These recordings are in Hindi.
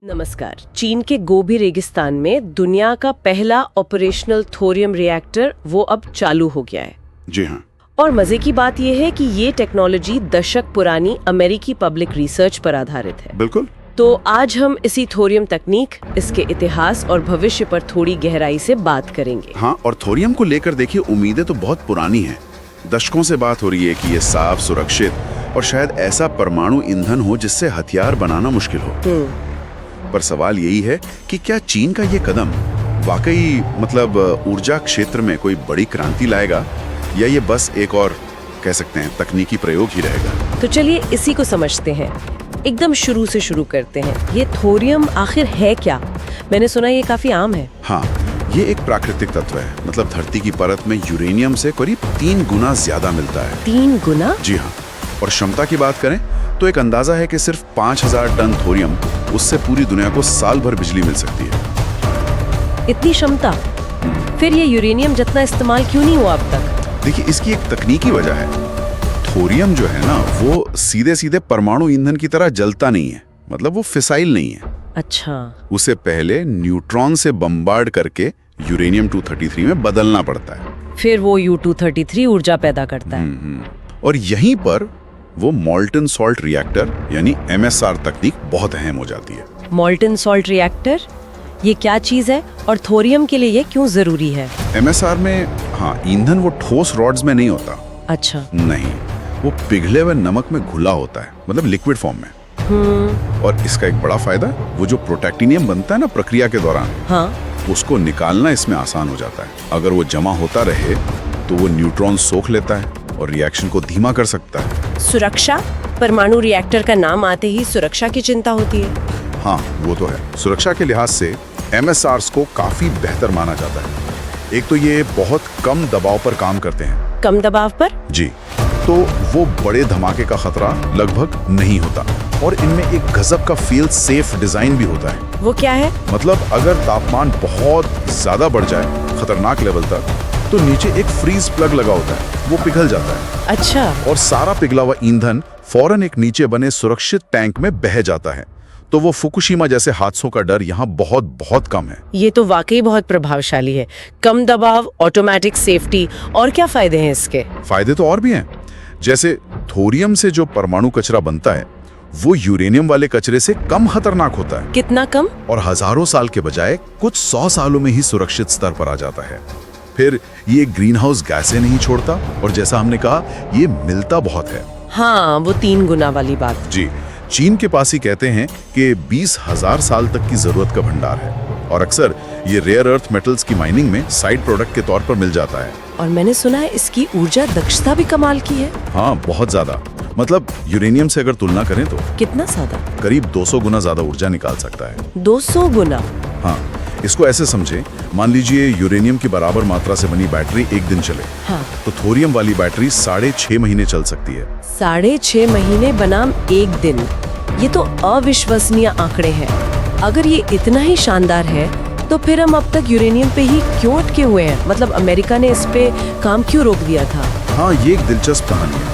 नमस्कार। चीन के गोबी रेगिस्तान में दुनिया का पहला ऑपरेशनल थोरियम रिएक्टर वो अब चालू हो गया है। जी हाँ। और मजे की बात यह है कि ये टेक्नोलॉजी दशक पुरानी अमेरिकी पब्लिक रिसर्च पर आधारित है। बिल्कुल। तो आज हम इसी थोरियम तकनीक, इसके इतिहास और भविष्य पर थोड़ी गहराई से बात करेंगे। हाँ, और थोरियम को लेकर देखिए, उम्मीदें तो बहुत पुरानी हैं। दशकों से बात हो रही है कि ये साफ, सुरक्षित और शायद ऐसा परमाणु ईंधन हो जिससे हथियार बनाना मुश्किल हो। पर सवाल यही है कि क्या चीन का ये कदम वाकई ऊर्जा क्षेत्र में कोई बड़ी क्रांति लाएगा, या ये बस एक और कह सकते हैं तकनीकी प्रयोग ही रहेगा। तो चलिए इसी को समझते हैं। एकदम शुरू से शुरू करते हैं। ये थोरियम आखिर है क्या? मैंने सुना ये काफी आम है। हाँ, ये एक प्राकृतिक तत्व है। धरती की परत में यूरेनियम से करीब 3 गुना ज्यादा मिलता है। 3 गुना? जी हाँ। और क्षमता की बात करें तो एक अंदाजा है कि सिर्फ 5000 टन थोरियम, उससे पूरी दुनिया को साल भर बिजली मिल सकती है। इतनी क्षमता? फिर ये यूरेनियम जितना इस्तेमाल क्यों नहीं हुआ अब तक? देखिए, इसकी एक तकनीकी वजह है। थोरियम जो है ना, वो सीधे सीधे परमाणु ईंधन की तरह जलता नहीं है। वो फिसाइल नहीं है। अच्छा। उसे पहले न्यूट्रॉन से बम्बार्ड करके यूरेनियम 233 में बदलना पड़ता है। फिर वो U233 ऊर्जा पैदा करता है। और यहीं पर वो मॉल्टन सॉल्ट रिएक्टर यानी MSR तकनीक बहुत अहम हो जाती है। मॉल्टन सॉल्ट रिएक्टर, ये क्या चीज है और थोरियम के लिए ये क्यों जरूरी है? MSR में ईंधन वो ठोस रॉड्स में नहीं होता। अच्छा। नहीं, वो पिघले हुए नमक में घुला होता है, लिक्विड फॉर्म में। और इसका एक बड़ा फायदा, वो जो प्रोटैक्टिनियम बनता है ना प्रक्रिया के दौरान, हाँ, उसको निकालना इसमें आसान हो जाता है। अगर वो जमा होता रहे तो वो न्यूट्रॉन सोख लेता है और रिएक्शन को धीमा कर सकता है। सुरक्षा? परमाणु रिएक्टर का नाम आते ही सुरक्षा की चिंता होती है। हाँ, वो तो है। सुरक्षा के लिहाज से MSRs को काफी बेहतर माना जाता है। एक तो ये बहुत कम दबाव पर काम करते हैं। कम दबाव पर? जी। तो वो बड़े धमाके का खतरा लगभग नहीं होता। और इनमें एक गजब का फील सेफ डिजाइन भी होता है। वो क्या है? अगर तापमान बहुत ज्यादा बढ़ जाए खतरनाक लेवल तक, तो नीचे एक फ्रीज प्लग लगा होता है, वो पिघल जाता है। अच्छा। और सारा पिघला हुआ ईंधन फौरन एक नीचे बने सुरक्षित टैंक में बह जाता है। तो वो फुकुशिमा जैसे हादसों का डर यहाँ बहुत बहुत कम है। ये तो वाकई बहुत प्रभावशाली है। कम दबाव, ऑटोमेटिक सेफ्टी, और क्या फायदे हैं इसके? फायदे तो और भी हैं। जैसे थोरियम से जो परमाणु कचरा बनता है, वो यूरेनियम वाले कचरे से कम खतरनाक होता है। कितना कम? और हजारों साल के बजाय कुछ 100 सालों में ही सुरक्षित स्तर पर आ जाता है। फिर ये ग्रीन हाउस गैसें नहीं छोड़ता, और जैसा हमने कहा, ये मिलता बहुत है। हाँ, वो 3 गुना वाली बात। जी। चीन के पास ही कहते हैं कि 20,000 साल तक की जरूरत का भंडार है। और अक्सर ये रेयर अर्थ मेटल्स की माइनिंग में साइड प्रोडक्ट के तौर पर मिल जाता है। और मैंने सुना है इसकी ऊर्जा दक्षता भी कमाल की है। हाँ, बहुत ज्यादा। यूरेनियम से अगर तुलना करें तो कितना ज्यादा? करीब 200 गुना ज्यादा ऊर्जा निकाल सकता है। 200 गुना? हाँ, इसको ऐसे समझे, मान लीजिए यूरेनियम की बराबर मात्रा से बनी बैटरी एक दिन चले, हाँ, तो थोरियम वाली बैटरी 6.5 महीने चल सकती है। 6.5 महीने बनाम एक दिन, ये तो अविश्वसनीय आंकड़े हैं। अगर ये इतना ही शानदार है, तो फिर हम अब तक यूरेनियम पे ही क्यों अटके हुए हैं? अमेरिका ने इस पे काम क्यों रोक दिया था? हाँ, ये एक दिलचस्प कहानी है।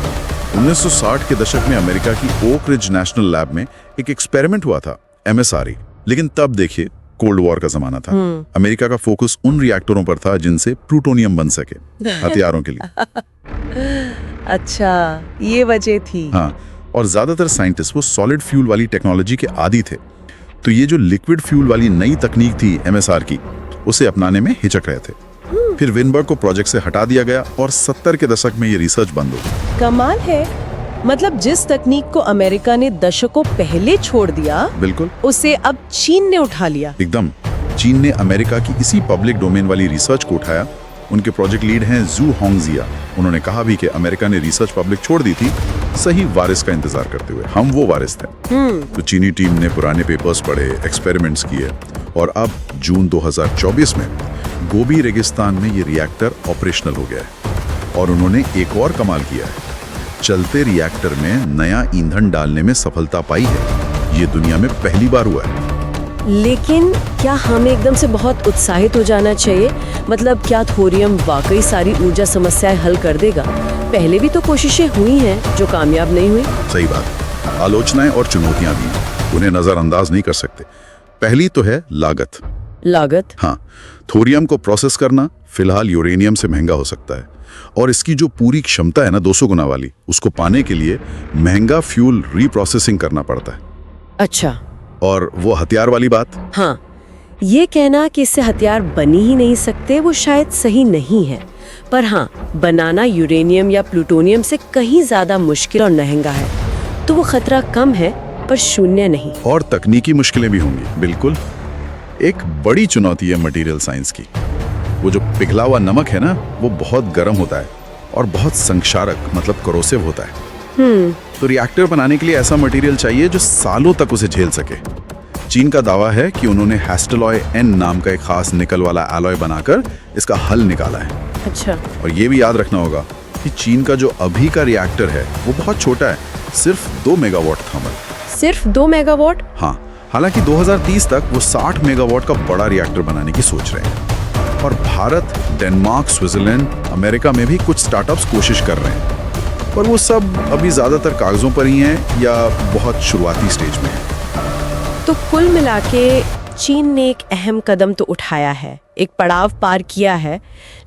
1960 के दशक में अमेरिका की ओक रिज नेशनल लैब में एक एक्सपेरिमेंट हुआ था, MSRE। लेकिन तब देखिए, कोल्ड वॉर का जमाना था। अमेरिका का फोकस उन रिएक्टरों पर था जिनसे प्लूटोनियम बन सके हथियारों के लिए। अच्छा, ये वजह थी। हाँ, और ज्यादातर साइंटिस्ट वो सॉलिड फ्यूल वाली टेक्नोलॉजी के आदी थे। तो ये जो लिक्विड फ्यूल वाली नई तकनीक थी MSR की, उसे अपनाने में हिचक रहे थे। फिर विनबर्ग को प्रोजेक्ट से हटा दिया गया और 70 के दशक में ये रिसर्च बंद हो गई। कमाल है। जिस तकनीक को अमेरिका ने दशकों पहले छोड़ दिया, बिल्कुल, उसे अब चीन ने उठा लिया। एकदम। चीन ने अमेरिका की इसी पब्लिक डोमेन वाली रिसर्च को उठाया। उनके प्रोजेक्ट लीड हैं जू होंगजिया। उन्होंने कहा भी कि अमेरिका ने रिसर्च पब्लिक छोड़ दी थी, सही वारिस का इंतजार करते हुए। हम वो वारिस थे। तो चीनी टीम ने पुराने पेपर्स पढ़े, एक्सपेरिमेंट्स किए, और अब जून 2024 में गोबी रेगिस्तान में ये रिएक्टर ऑपरेशनल हो गया है। और उन्होंने एक और कमाल किया है, चलते रिएक्टर में नया ईंधन डालने में सफलता पाई है। ये दुनिया में पहली बार हुआ है। लेकिन क्या हमें एकदम से बहुत उत्साहित हो जाना चाहिए? क्या थोरियम वाकई सारी ऊर्जा समस्याएं हल कर देगा? पहले भी तो कोशिशें हुई हैं जो कामयाब नहीं हुई। सही बात। आलोचनाएं और चुनौतियां भी, उन्हें नजरअंदाज नहीं कर सकते। पहली तो है लागत। लागत? हाँ, थोरियम को प्रोसेस करना फिलहाल यूरेनियम से महंगा हो सकता है, और इसकी जो पूरी क्षमता है ना 200 गुना वाली, उसको पाने के लिए महंगा फ्यूल रीप्रोसेसिंग करना पड़ता है। अच्छा। और वो हथियार वाली बात, हाँ, ये कहना कि इससे हथियार बनी ही नहीं सकते वो शायद सही नहीं है, पर हाँ, बनाना यूरेनियम या प्लूटोनियम से कहीं ज्यादा मुश्किल और महंगा है, तो वो खतरा कम है पर शून्य नहीं। और तकनीकी मुश्किलें भी होंगी, बिल्कुल। एक बड़ी चुनौती है मटेरियल साइंस की। वो जो पिघला हुआ नमक है ना, वो बहुत गर्म होता है और बहुत संक्षारक मतलब करोसिव होता है। तो रिएक्टर बनाने के लिए ऐसा मटेरियल चाहिए जो सालों तक उसे झेल सके। चीन का दावा है कि उन्होंने हैस्टेलॉय एन नाम का एक खास निकल वाला एलॉय बनाकर इसका हल निकाला है। अच्छा। और ये भी याद रखना होगा कि चीन का जो अभी का रिएक्टर है वो बहुत छोटा है, सिर्फ 2 मेगावाट थर्मल। सिर्फ 2 मेगावाट? हाँ, हालांकि 2030 तक वो 60 मेगावाट का बड़ा रिएक्टर बनाने की सोच रहे हैं। और भारत, डेनमार्क, स्विट्जरलैंड, अमेरिका में भी कुछ स्टार्टअप्स कोशिश कर रहे हैं, पर वो सब अभी ज्यादातर कागजों पर ही हैं या बहुत शुरुआती स्टेज में हैं। तो कुल मिलाके चीन ने एक अहम कदम तो उठाया है, एक पड़ाव पार किया है,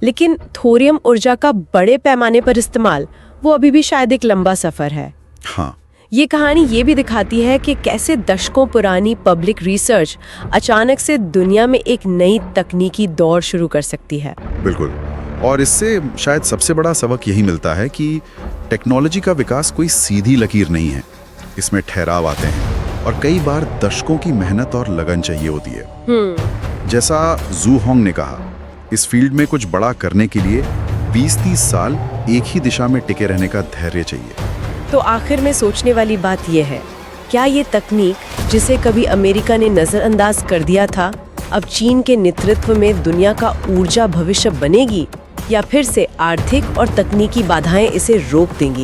लेकिन थोरियम ऊर्जा का बड़े पैमाने पर इस्तेमाल वो अभी भी शायद एक लंबा सफर है। हाँ, ये कहानी ये भी दिखाती है कि कैसे दशकों पुरानी पब्लिक रिसर्च अचानक से दुनिया में एक नई तकनीकी दौर शुरू कर सकती है। बिल्कुल। और इससे शायद सबसे बड़ा सबक यही मिलता है कि टेक्नोलॉजी का विकास कोई सीधी लकीर नहीं है। इसमें ठहराव आते हैं और कई बार दशकों की मेहनत और लगन चाहिए होती है। जैसा जू होंग ने कहा, इस फील्ड में कुछ बड़ा करने के लिए 20-30 साल एक ही दिशा में टिके रहने का धैर्य चाहिए। तो आखिर में सोचने वाली बात यह है, क्या ये तकनीक जिसे कभी अमेरिका ने नजरअंदाज कर दिया था, अब चीन के नेतृत्व में दुनिया का ऊर्जा भविष्य बनेगी, या फिर से आर्थिक और तकनीकी बाधाएं इसे रोक देंगी?